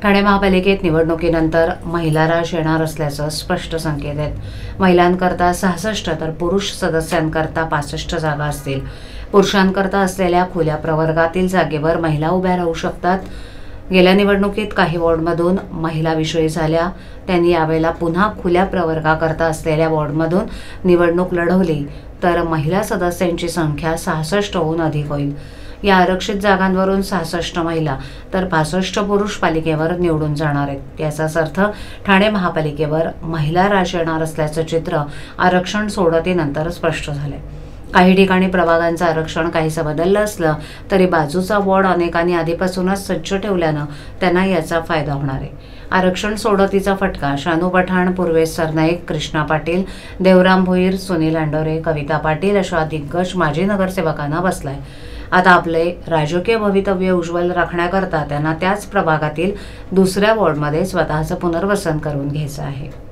ठाणे महापालिकेत निवडणुकीनंतर महिला राज येणार असल्याचं स्पष्ट संकेत आहेत। महिलांकरता 66 तर पुरुष सदस्यांकरता 65 जागा असतील। पुरुषांकरता असलेल्या खुल्या प्रवर्गातील जागेवर महिला उभ्या राहू शकतात। गेल्या निवडणुकीत काही वॉर्डमधून महिला विजयी झाल्या। त्यांनी यावेळेला पुन्हा खुल्या प्रवर्गाकरता असलेल्या वॉर्डमधून निवडणूक लढवली तर महिला सदस्यांची संख्या 66 होऊन अधिक होईल। या आरक्षित जागांवरून 66 महिला तर 65 पुरुष पालिकेवर निवडून जाणार आहेत। याचाच अर्थ ठाणे महापालिकेवर महिला राज येणार असल्याचं चित्र आरक्षण सोडतीनंतर स्पष्ट झालंय। काही ठिकाणी प्रभागांचं आरक्षण काहीसं बदललं असलं तरी बाजूचा वॉर्ड अनेकांनी आधीपासूनच सज्ज ठेवल्यानं त्यांना याचा फायदा होणार आहे। आरक्षण सोडतीचा फटका शानू पठाण, पूर्वेश सरनाईक, कृष्णा पाटील, देवराम भोईर, सुनील अंडोरे, कविता पाटील अशा दिग्गज माजी नगरसेवकांना बसलाय। आता आपले राजकीय भवितव्य उज्ज्वल राखण्याकरता त्यांना त्याच प्रभागातील दुसऱ्या वॉर्डमध्ये स्वतःचं पुनर्वसन करून घ्यायचं आहे।